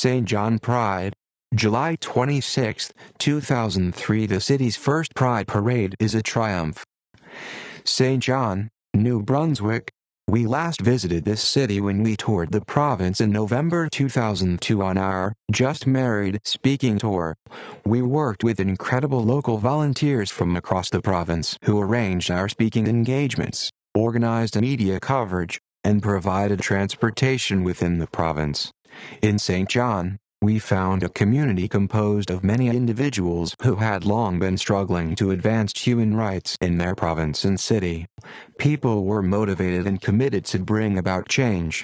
St. John Pride, July 26, 2003. The city's first Pride Parade is a triumph. St. John, New Brunswick. We last visited this city when we toured the province in November 2002 on our Just Married speaking tour. We worked with incredible local volunteers from across the province who arranged our speaking engagements, organized media coverage, and provided transportation within the province. In St. John, we found a community composed of many individuals who had long been struggling to advance human rights in their province and city. People were motivated and committed to bring about change,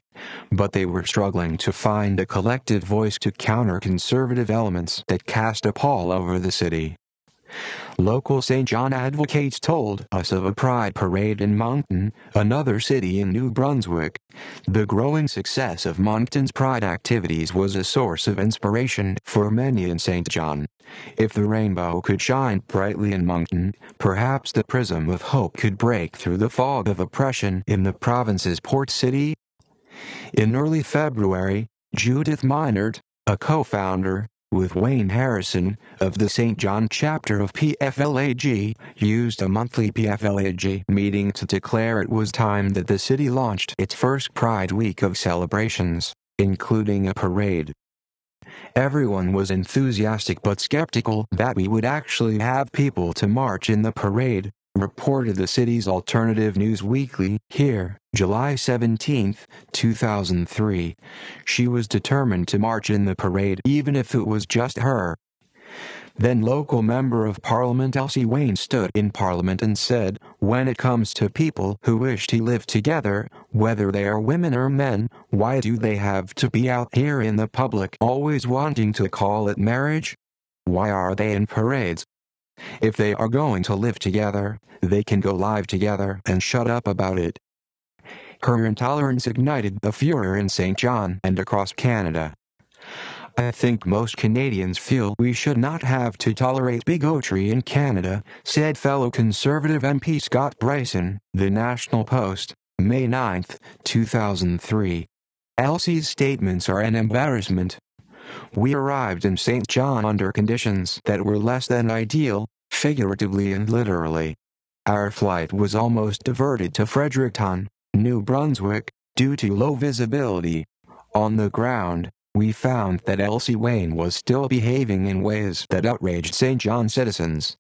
but they were struggling to find a collective voice to counter conservative elements that cast a pall over the city. Local St. John advocates told us of a pride parade in Moncton, another city in New Brunswick. The growing success of Moncton's pride activities was a source of inspiration for many in St. John. If the rainbow could shine brightly in Moncton, perhaps the prism of hope could break through the fog of oppression in the province's port city. In early February, Judith Minard, a co-founder, with Wayne Harrison, of the St. John chapter of PFLAG, used a monthly PFLAG meeting to declare it was time that the city launched its first Pride Week of celebrations, including a parade. Everyone was enthusiastic but skeptical that we would actually have people to march in the parade, reported the city's alternative news weekly, Here, July 17, 2003. She was determined to march in the parade even if it was just her. Then local Member of Parliament Elsie Wayne stood in Parliament and said, "When it comes to people who wish to live together, whether they are women or men, why do they have to be out here in the public always wanting to call it marriage? Why are they in parades? If they are going to live together, they can go live together and shut up about it." Her intolerance ignited a furor in St. John and across Canada. "I think most Canadians feel we should not have to tolerate bigotry in Canada," said fellow Conservative MP Scott Bryson, The National Post, May 9, 2003. Elsie's statements are an embarrassment. "We arrived in St. John under conditions that were less than ideal, figuratively and literally. Our flight was almost diverted to Fredericton, New Brunswick, due to low visibility. On the ground, we found that Elsie Wayne was still behaving in ways that outraged St. John citizens.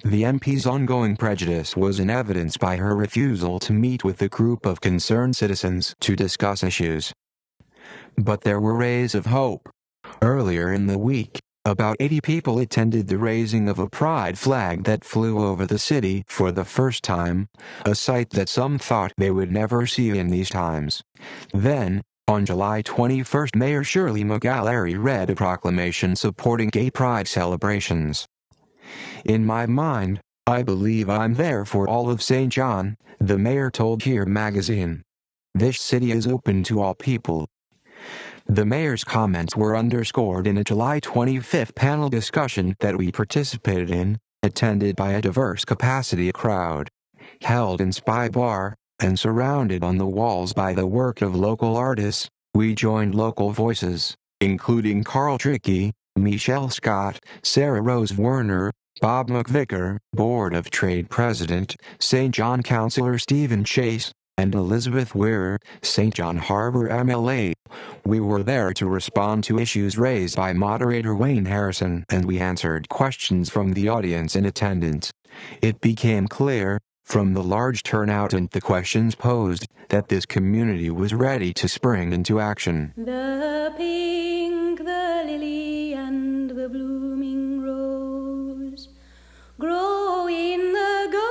The MP's ongoing prejudice was in evidence by her refusal to meet with a group of concerned citizens to discuss issues. But there were rays of hope. Earlier in the week, about 80 people attended the raising of a pride flag that flew over the city for the first time, a sight that some thought they would never see in these times. Then, on July 21, Mayor Shirley McAlary read a proclamation supporting gay pride celebrations. "In my mind, I believe I'm there for all of St. John," the mayor told Here magazine. "This city is open to all people." The mayor's comments were underscored in a July 25 panel discussion that we participated in, attended by a diverse capacity crowd. Held in Spy Bar, and surrounded on the walls by the work of local artists, we joined local voices, including Carl Trickey, Michelle Scott, Sarah Rose Werner, Bob McVicker, Board of Trade President, St. John Councillor Stephen Chase, and Elizabeth Weir, St. John Harbour MLA. We were there to respond to issues raised by moderator Wayne Harrison, and we answered questions from the audience in attendance. It became clear, from the large turnout and the questions posed, that this community was ready to spring into action. The pink, the lily, and the blooming rose grow in the garden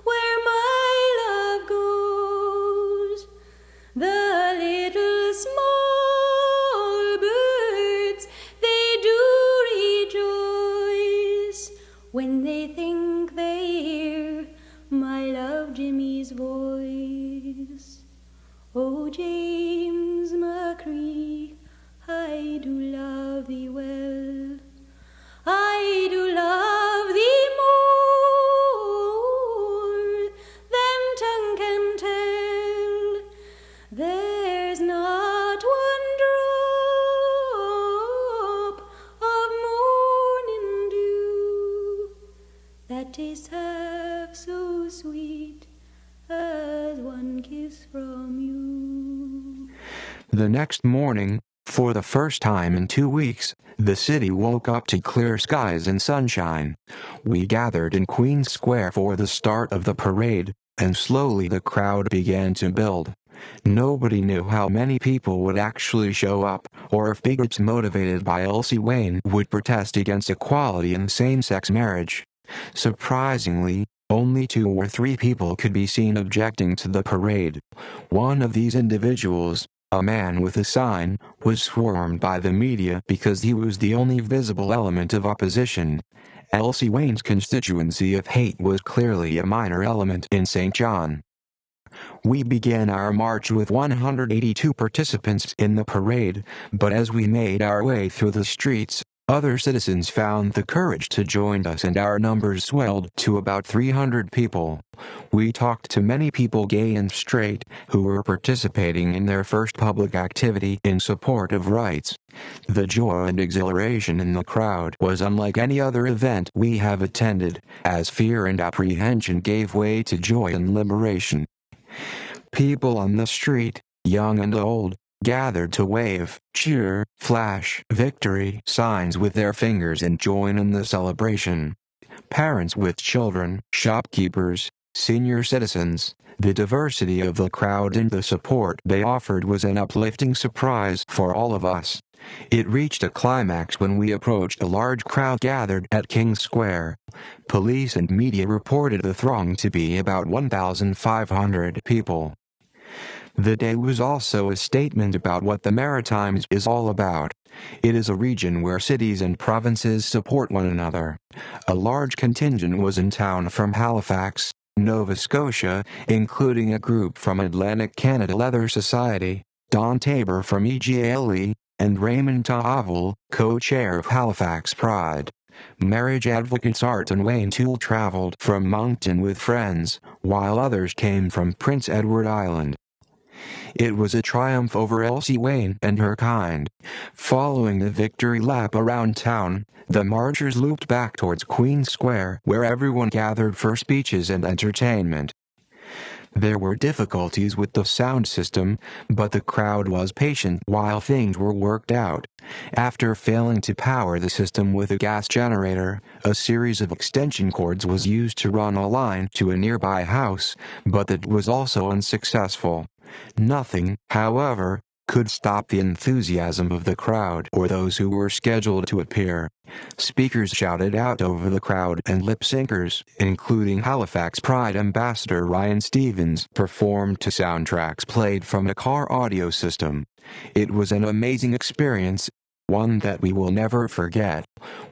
where my love goes. The little small birds, they do rejoice when they think they hear my love Jimmy's voice. Oh, James, The next morning, for the first time in 2 weeks, the city woke up to clear skies and sunshine. We gathered in Queen's Square for the start of the parade, and slowly the crowd began to build. Nobody knew how many people would actually show up, or if bigots motivated by Elsie Wayne would protest against equality in same-sex marriage. Surprisingly, only 2 or 3 people could be seen objecting to the parade. One of these individuals, a man with a sign, was swarmed by the media because he was the only visible element of opposition. Elsie Wayne's constituency of hate was clearly a minor element in St. John. We began our march with 182 participants in the parade, but as we made our way through the streets, other citizens found the courage to join us and our numbers swelled to about 300 people. We talked to many people, gay and straight, who were participating in their first public activity in support of rights. The joy and exhilaration in the crowd was unlike any other event we have attended, as fear and apprehension gave way to joy and liberation. People on the street, young and old, gathered to wave, cheer, flash victory signs with their fingers and join in the celebration. Parents with children, shopkeepers, senior citizens, the diversity of the crowd and the support they offered was an uplifting surprise for all of us. It reached a climax when we approached a large crowd gathered at King's Square. Police and media reported the throng to be about 1,500 people. The day was also a statement about what the Maritimes is all about. It is a region where cities and provinces support one another. A large contingent was in town from Halifax, Nova Scotia, including a group from Atlantic Canada Leather Society, Don Tabor from EGLE, and Raymond Tavel, co-chair of Halifax Pride. Marriage advocates Art and Wayne Toole traveled from Moncton with friends, while others came from Prince Edward Island. It was a triumph over Elsie Wayne and her kind. Following the victory lap around town, the marchers looped back towards Queen's Square, where everyone gathered for speeches and entertainment. There were difficulties with the sound system, but the crowd was patient while things were worked out. After failing to power the system with a gas generator, a series of extension cords was used to run a line to a nearby house, but that was also unsuccessful. Nothing, however, could stop the enthusiasm of the crowd or those who were scheduled to appear. Speakers shouted out over the crowd and lip-syncers, including Halifax Pride Ambassador Ryan Stevens, performed to soundtracks played from a car audio system. It was an amazing experience, one that we will never forget.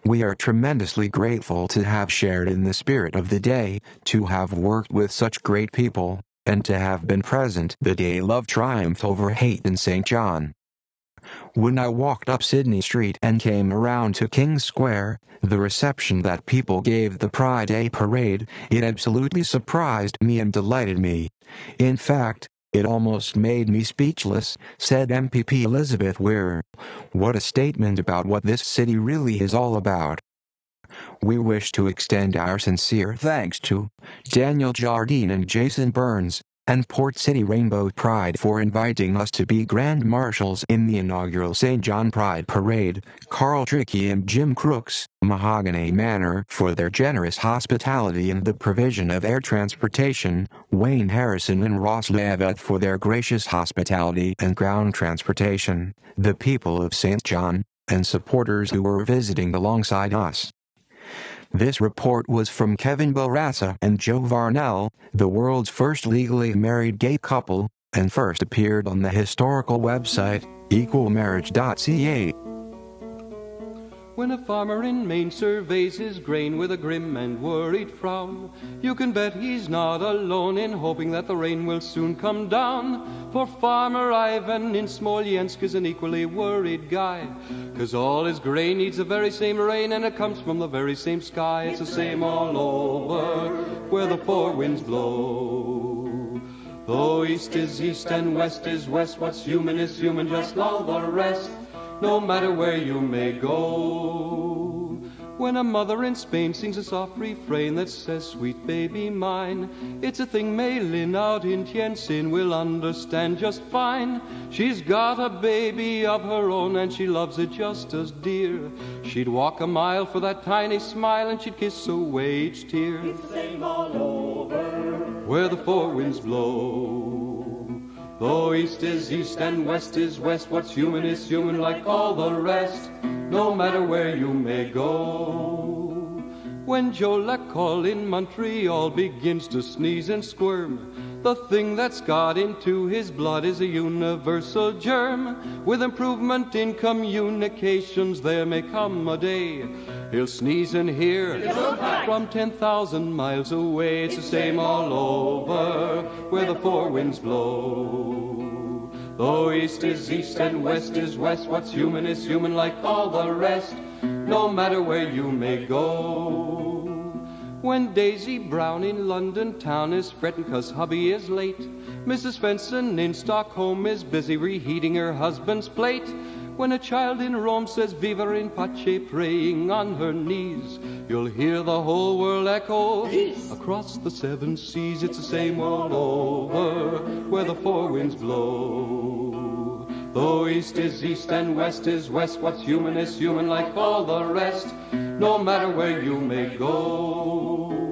We are tremendously grateful to have shared in the spirit of the day, to have worked with such great people, and to have been present the day love triumphed over hate in St. John. When I walked up Sydney Street and came around to King's Square, the reception that people gave the Pride Day parade, it absolutely surprised me and delighted me. In fact, it almost made me speechless, said MPP Elizabeth Weir. What a statement about what this city really is all about. We wish to extend our sincere thanks to Daniel Jardine and Jason Burns, and Port City Rainbow Pride for inviting us to be Grand Marshals in the inaugural St. John Pride Parade, Carl Trickey and Jim Crooks, Mahogany Manor for their generous hospitality and the provision of air transportation, Wayne Harrison and Ross Leavitt for their gracious hospitality and ground transportation, the people of St. John, and supporters who were visiting alongside us. This report was from Kevin Bourassa and Joe Varnell, the world's first legally married gay couple, and first appeared on the historical website, equalmarriage.ca. When a farmer in Maine surveys his grain with a grim and worried frown, you can bet he's not alone in hoping that the rain will soon come down. For Farmer Ivan in Smolensk is an equally worried guy, 'cause all his grain needs the very same rain and it comes from the very same sky. It's the same all over where the four winds blow. Though east is east and west is west, what's human is human, just all the rest. No matter where you may go. When a mother in Spain sings a soft refrain that says, sweet baby mine, it's a thing Mei Lin out in Tientsin will understand just fine. She's got a baby of her own and she loves it just as dear. She'd walk a mile for that tiny smile and she'd kiss away each tear. It's the same all over, where the four winds blow. Though east is east and west is west, what's human is human like all the rest, no matter where you may go. When Joe Lacolle in Montreal begins to sneeze and squirm, the thing that's got into his blood is a universal germ. With improvement in communications there may come a day he'll sneeze and hear from 10,000 miles away. It's the same all over, where the four winds blow. Though east is east and west is west, what's human is human like all the rest, no matter where you may go. When Daisy Brown in London town is fretting 'cause hubby is late, Mrs. Fenson in Stockholm is busy reheating her husband's plate. When a child in Rome says Viva in pace praying on her knees, you'll hear the whole world echo Peace. Across the seven seas. It's the same world over, where the four winds blow. Though east is east and west is west, what's human is human like all the rest, no matter where you may go.